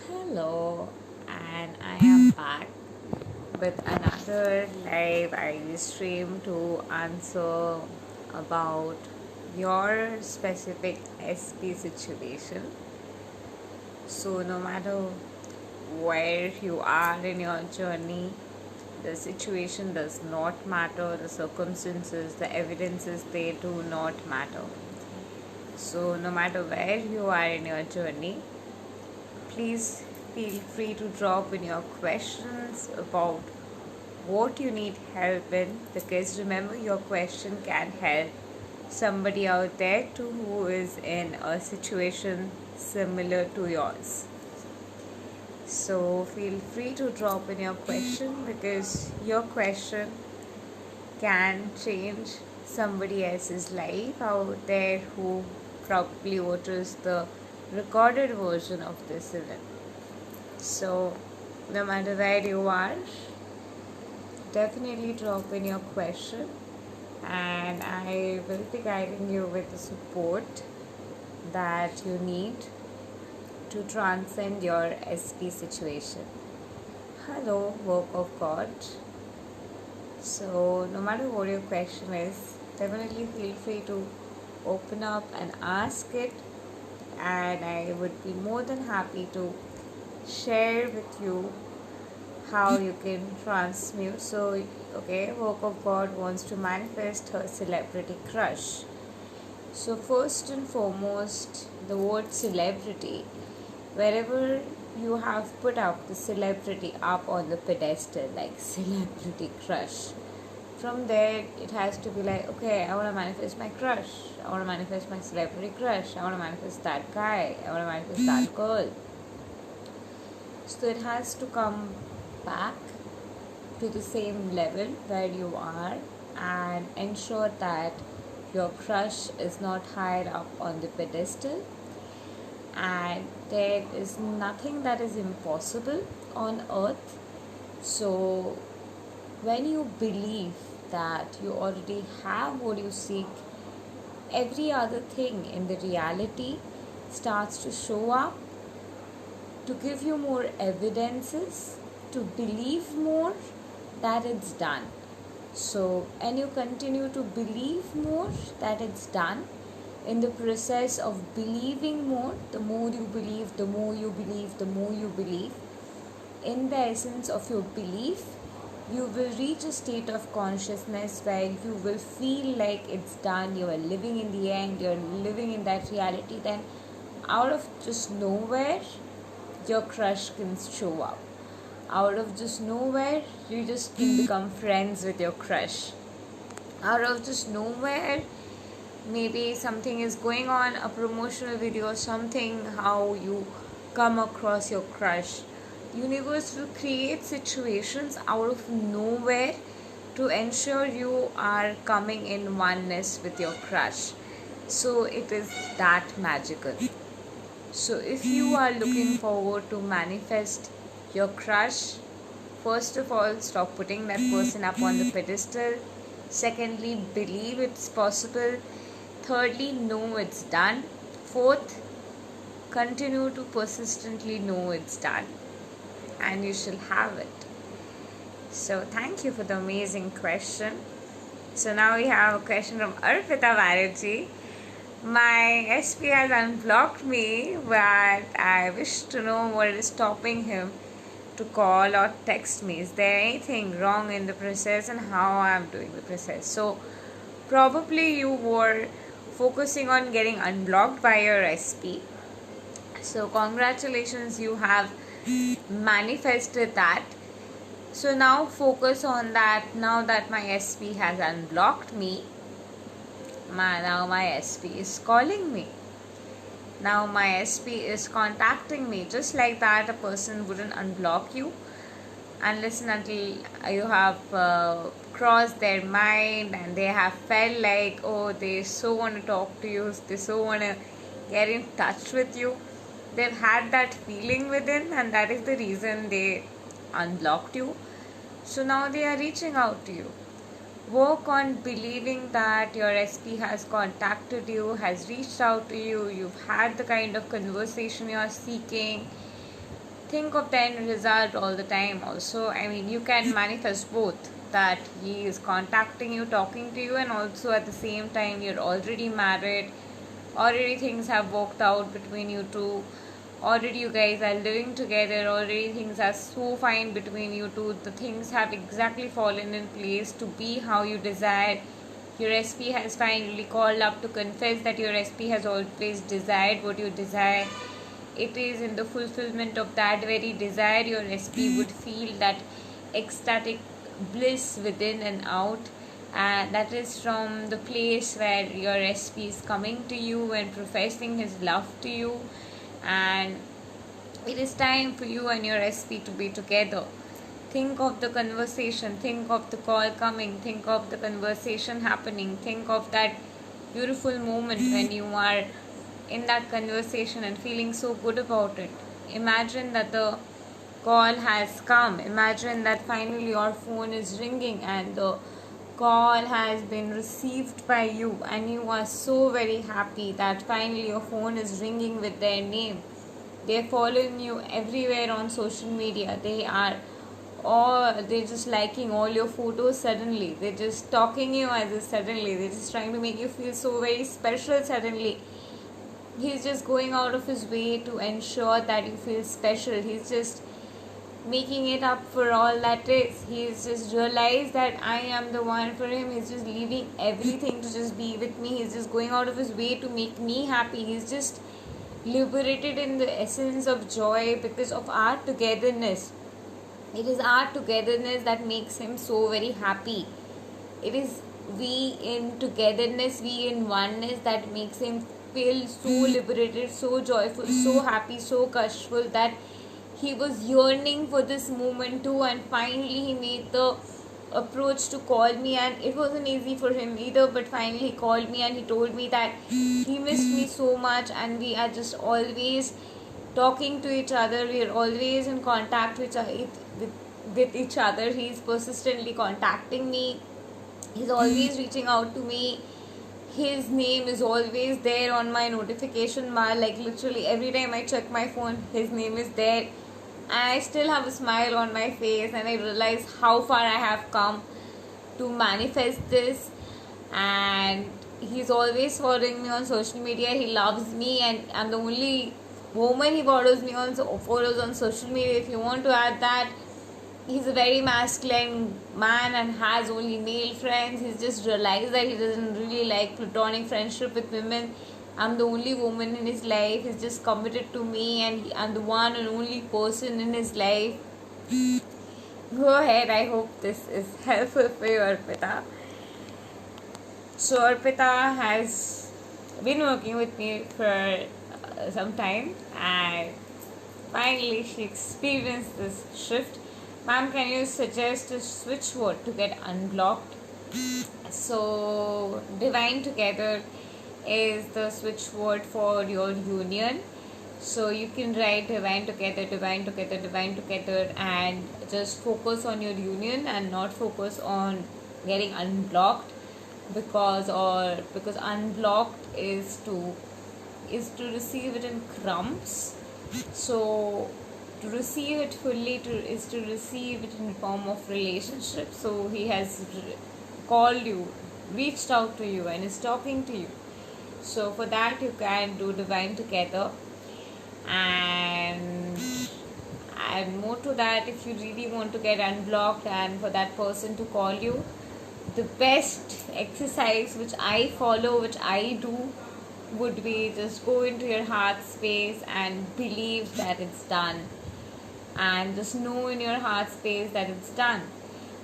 Hello, and I am back with another live IG stream to answer about your specific SP situation. So, no matter where you are in your journey, the situation does not matter, the circumstances, the evidences, they do not matter. So, no matter where you are in your journey, please feel free to drop in your questions about what you need help in, because remember, your question can help somebody out there too who is in a situation similar to yours. So feel free to drop in your question, because your question can change somebody else's life out there who probably watches the recorded version of this event. So no matter where you are, definitely drop in your question, and I will be guiding you with the support that you need to transcend your SP situation. Hello, work of God. So no matter what your question is, definitely feel free to open up and ask it, and I would be more than happy to share with you how you can transmute. So, okay, work of God wants to manifest her celebrity crush. So, first and foremost, the word celebrity, wherever you have put up the celebrity up on the pedestal, like celebrity crush, from there it has to be like, okay, I want to manifest my crush, I want to manifest my celebrity crush, I want to manifest that guy, I want to manifest that girl. So it has to come back to the same level where you are, and ensure that your crush is not higher up on the pedestal, and there is nothing that is impossible on earth. So when you believe that you already have what you seek, every other thing in the reality starts to show up, to give you more evidences, to believe more that it's done. So, and you continue to believe more that it's done. In the process of believing more, the more you believe, the more you believe, the more you believe, in the essence of your belief, you will reach a state of consciousness where you will feel like it's done, you are living in the end, you're living in that reality. Then out of just nowhere, your crush can show up. Out of just nowhere, you just can become friends with your crush. Out of just nowhere, maybe something is going on, a promotional video or something, how you come across your crush. Universe will create situations out of nowhere to ensure you are coming in oneness with your crush. So it is that magical. So if you are looking forward to manifest your crush, first of all, stop putting that person up on the pedestal. Secondly, believe it's possible. Thirdly, know it's done. Fourth, continue to persistently know it's done, and you shall have it. So thank you for the amazing question. So now we have a question from Arpita Banerjee. My SP has unblocked me, but I wish to know what is stopping him to call or text me. Is there anything wrong in the process, and how I am doing the process? So probably you were focusing on getting unblocked by your SP. So congratulations, you have manifested that. So now focus on that. Now that my SP has unblocked me, now my SP is calling me. Now my SP is contacting me. Just like that, a person wouldn't unblock you unless and until you have crossed their mind and they have felt like, oh, they so want to talk to you, they so want to get in touch with you. They've had that feeling within, and that is the reason they unblocked you. So now they are reaching out to you. Work on believing that your SP has contacted you, has reached out to you, you've had the kind of conversation you are seeking. think of the end result all the time also. I mean, you can manifest both, that he is contacting you, talking to you, and also at the same time you're already married, already things have worked out between you two, already you guys are living together, already things are so fine between you two, the things have exactly fallen in place to be how you desired. Your SP has finally called up to confess that your SP has always desired what you desire. It is in the fulfillment of that very desire your SP would feel that ecstatic bliss within and out, and that is from the place where your SP is coming to you and professing his love to you, and it is time for you and your SP to be together. Think of the conversation, think of the call coming, think of the conversation happening, think of that beautiful moment when you are in that conversation and feeling so good about it. Imagine that the call has come. Imagine that finally your phone is ringing and the call has been received by you, and you are so very happy that finally your phone is ringing with their name. They're following you everywhere on social media. They're just liking all your photos suddenly. They're just talking you as if suddenly. They're just trying to make you feel so very special suddenly. He's just going out of his way to ensure that you feel special. He's just making it up for all that is. He's just realized that I am the one for him. He's just leaving everything to just be with me. He's just going out of his way to make me happy. He's just liberated in the essence of joy because of our togetherness. It is our togetherness that makes him so very happy. It is we in togetherness, we in oneness that makes him feel so liberated, so joyful, so happy, so gushful that he was yearning for this moment too, and finally he made the approach to call me, and it wasn't easy for him either, but finally he called me and he told me that he missed me so much, and we are just always talking to each other, we are always in contact with each other. He's persistently contacting me, he's always reaching out to me, his name is always there on my notification bar, like literally every time I check my phone his name is there, and I still have a smile on my face, and I realize how far I have come to manifest this. And he's always following me on social media, he loves me, and I'm the only woman he follows on social media. If you want to add that, he's a very masculine man and has only male friends. He's just realized that he doesn't really like platonic friendship with women. I'm the only woman in his life. He's just committed to me, and I'm the one and only person in his life. Go ahead, I hope this is helpful for you, Arpita. So Arpita has been working with me for some time, and finally she experienced this shift. Ma'am, can you suggest a switch word to get unblocked? So divine together is the switch word for your union. So you can write divine together, divine together, divine together, and just focus on your union and not focus on getting unblocked, because unblocked is to receive it in crumbs. So to receive it fully is to receive it in form of relationship. So he has called you, reached out to you, and is talking to you. So for that you can do divine together, and more to that, if you really want to get unblocked and for that person to call you, the best exercise which I follow, which I do, would be just go into your heart space and believe that it's done, and just know in your heart space that it's done.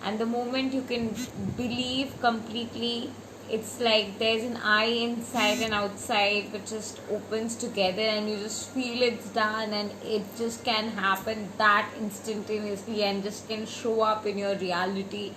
And the moment you can believe completely, it's like there's an eye inside and outside which just opens together, and you just feel it's done, and it just can happen that instantaneously and just can show up in your reality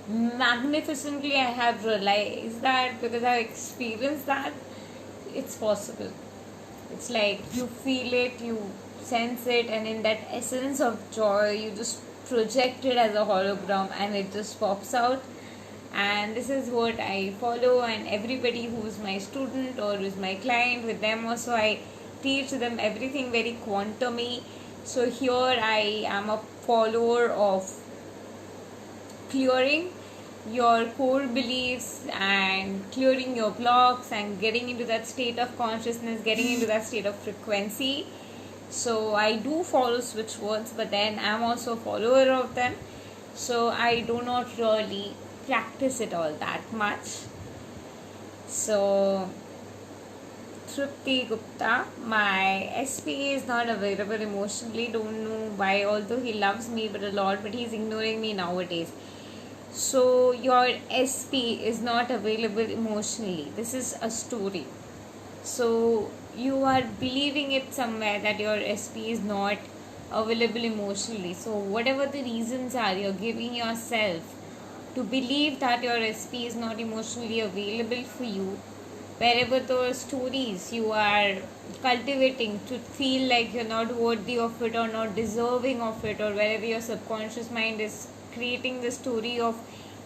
magnificently. I have realized that because I've experienced that it's possible. It's like you feel it, you sense it, and in that essence of joy you just project it as a hologram and it just pops out. And this is what I follow, and everybody who's my student or is my client, with them also I teach them everything very quantum-y, So here I am a follower of clearing your core beliefs and clearing your blocks and getting into that state of consciousness, getting into that state of frequency. So I do follow switch words, but then I'm also a follower of them. So I do not really practice it all that much. So Trupti Gupta, my SP is not available emotionally. Don't know why, although he loves me but a lot, but he's ignoring me nowadays. So your SP is not available emotionally. This is a story. So you are believing it somewhere that your SP is not available emotionally. So whatever the reasons are, you're giving yourself to believe that your SP is not emotionally available for you. Wherever those stories you are cultivating to feel like you're not worthy of it or not deserving of it, or wherever your subconscious mind is creating the story of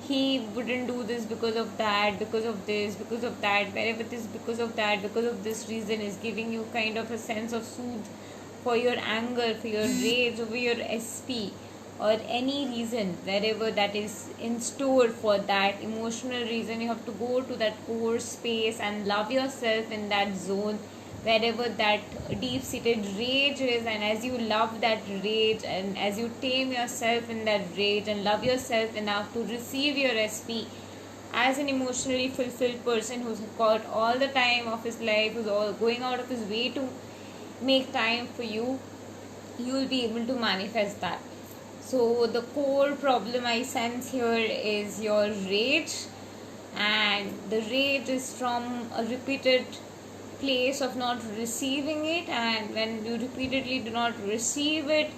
he wouldn't do this because of that, because of this, because of that, wherever this because of that, because of this reason is giving you kind of a sense of soothe for your anger, for your rage over your SP, or any reason wherever that is in store for that emotional reason, you have to go to that core space and love yourself in that zone wherever that deep-seated rage is. And as you love that rage and as you tame yourself in that rage and love yourself enough to receive your SP as an emotionally fulfilled person who's got all the time of his life, who's all going out of his way to make time for you, you will be able to manifest that. So the core problem I sense here is your rage, and the rage is from a repeated place of not receiving it, and when you repeatedly do not receive it,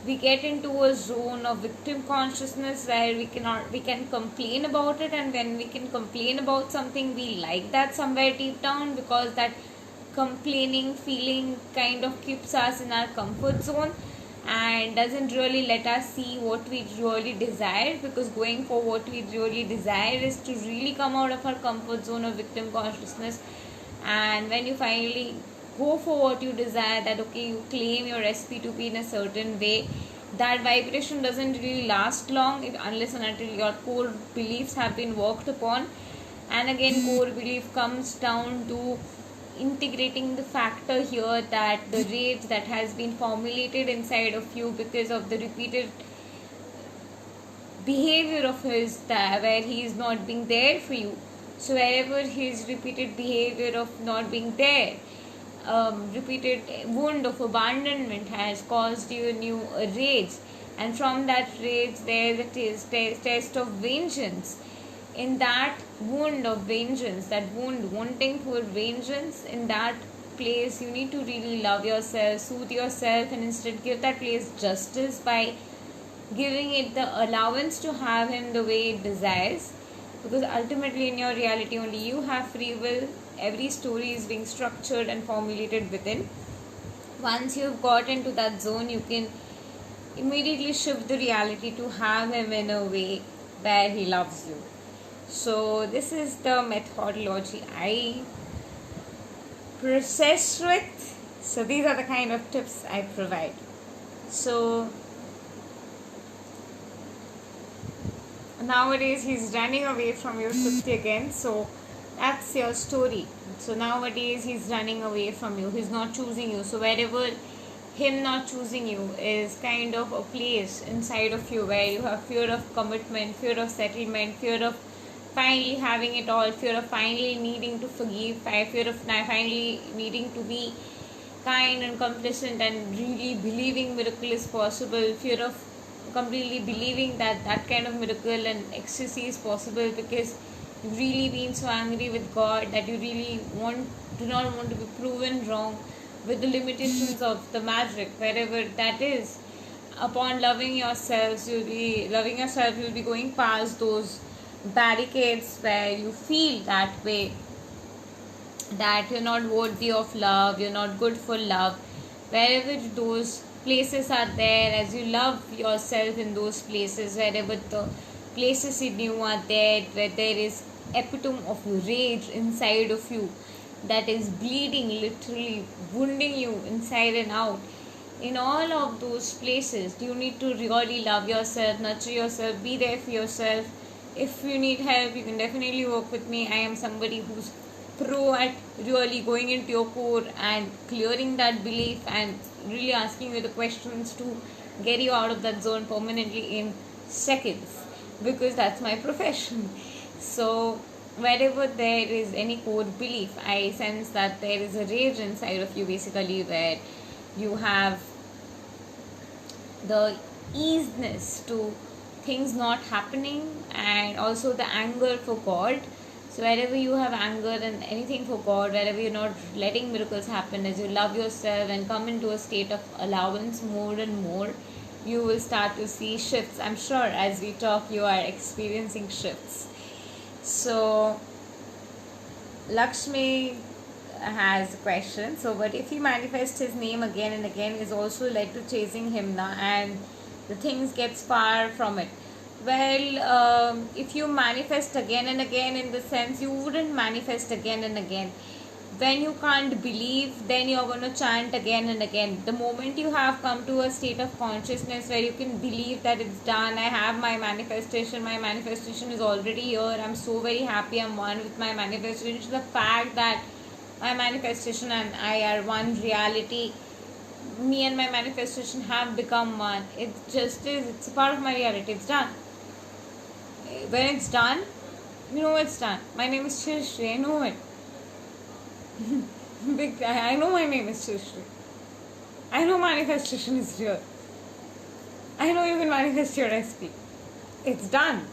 we get into a zone of victim consciousness where we can complain about it, and when we can complain about something, we like that somewhere deep down, because that complaining feeling kind of keeps us in our comfort zone and doesn't really let us see what we really desire, because going for what we really desire is to really come out of our comfort zone of victim consciousness. And when you finally go for what you desire, that okay, you claim your SP to be in a certain way, that vibration doesn't really last long unless and until your core beliefs have been worked upon. And again, core belief comes down to integrating the factor here that the rage that has been formulated inside of you because of the repeated behavior of his, where he is not being there for you. So wherever his repeated behavior of not being there, repeated wound of abandonment has caused you a new rage, and from that rage there is a test of vengeance. In that wound of vengeance, that wound wanting for vengeance, in that place you need to really love yourself, soothe yourself, and instead give that place justice by giving it the allowance to have him the way it desires, because ultimately in your reality only you have free will. Every story is being structured and formulated within. Once you've got into that zone, you can immediately shift the reality to have him in a way where he loves you. So this is the methodology I process with. So these are the kind of tips I provide. So nowadays he's running away from your Trupti again. So that's your story. So nowadays he's running away from you. He's not choosing you. So wherever him not choosing you is kind of a place inside of you where you have fear of commitment, fear of settlement, fear of finally having it all, fear of finally needing to forgive, fear of finally needing to be kind and complacent and really believing miracle is possible, fear of completely believing that that kind of miracle and ecstasy is possible, because you've really been so angry with God that you really do not want to be proven wrong with the limitations of the magic, wherever that is. Upon loving yourselves, you'll be going past those barricades where you feel that way, that you're not worthy of love, you're not good for love. Wherever those places are there, as you love yourself in those places, wherever the places in you are there, where there is epitome of rage inside of you that is bleeding, literally wounding you inside and out, in all of those places, you need to really love yourself, nurture yourself, be there for yourself. If you need help, you can definitely work with me. I am somebody who's pro at really going into your core and clearing that belief and really asking you the questions to get you out of that zone permanently in seconds, because that's my profession. So wherever there is any core belief, I sense that there is a rage inside of you, basically, where you have the easiness to things not happening, and also the anger for God. So wherever you have anger and anything for God, wherever you're not letting miracles happen, as you love yourself and come into a state of allowance more and more, you will start to see shifts. I'm sure as we talk, you are experiencing shifts. So Lakshmi has a question. So, but if you manifest his name again and again, is also led to chasing him now, and the things gets far from it. Well, if you manifest again and again, in the sense, you wouldn't manifest again and again. When you can't believe, then you're going to chant again and again. The moment you have come to a state of consciousness where you can believe that it's done, I have my manifestation is already here, I'm so very happy, I'm one with my manifestation. The fact that my manifestation and I are one reality, me and my manifestation have become one. It just is, it's a part of my reality, it's done. When it's done, you know it's done. My name is Shri, I know it. Big, I know my name is Shri. I know manifestation is real. I know you can manifest your SP. It's done.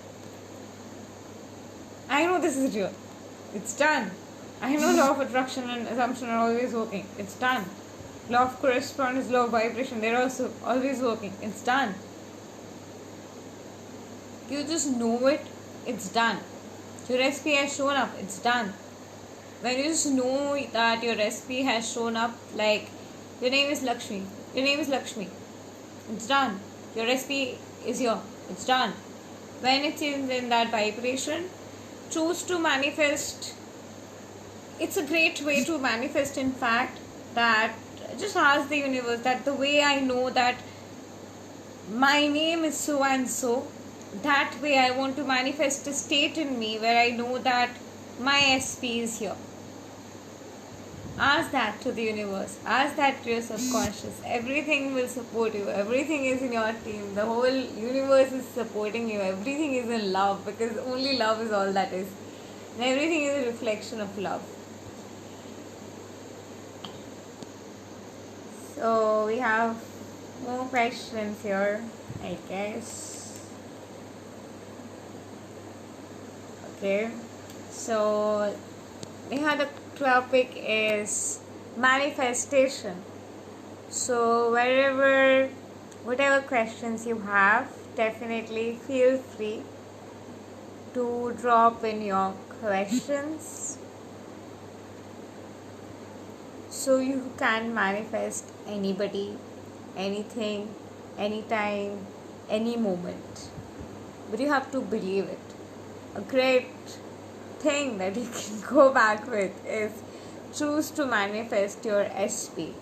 I know this is real. It's done. I know law of attraction and assumption are always working. It's done. Law of correspondence, law of vibration, they're also always working. It's done. You just know it. It's done. Your SP has shown up. It's done. When you just know that your SP has shown up, like your name is Lakshmi. Your name is Lakshmi. It's done. Your SP is here. It's done. When it is in that vibration, choose to manifest. It's a great way to manifest, in fact, that just ask the universe that the way I know that my name is so and so, that way I want to manifest a state in me where I know that my SP is here. Ask that to the universe. Ask that to your subconscious. Everything will support you. Everything is in your team. The whole universe is supporting you. Everything is in love, because only love is all that is. And everything is a reflection of love. So we have more questions here, I guess. Okay. So we have the topic is manifestation. So whatever questions you have, definitely feel free to drop in your questions, so you can manifest anybody, anything, anytime, any moment. But you have to believe it. A great thing that you can go back with is choose to manifest your SP,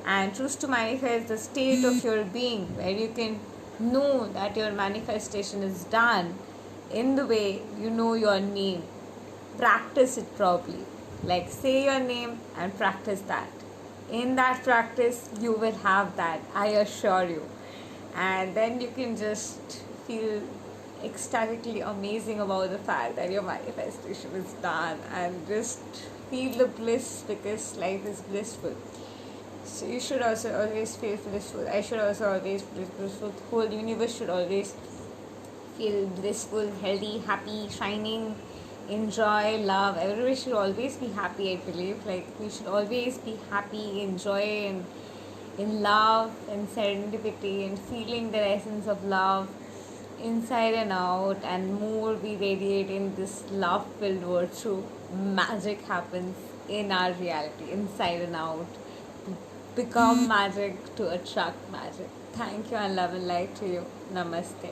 and choose to manifest the state of your being where you can know that your manifestation is done in the way you know your name. Practice it properly. Like, say your name and practice that. In that practice, you will have that, I assure you. And then you can just feel ecstatically amazing about the fact that your manifestation is done, and just feel the bliss, because life is blissful. So you should also always feel blissful. I should also always feel blissful. The whole universe should always feel blissful, healthy, happy, shining, enjoy, love. Everybody should always be happy, I believe. Like, we should always be happy, enjoy, and in love and serendipity, and feeling the essence of love inside and out, and more we radiate in this love filled world. True magic happens in our reality, inside and out. Become magic to attract magic. Thank you, and love and light to you. Namaste.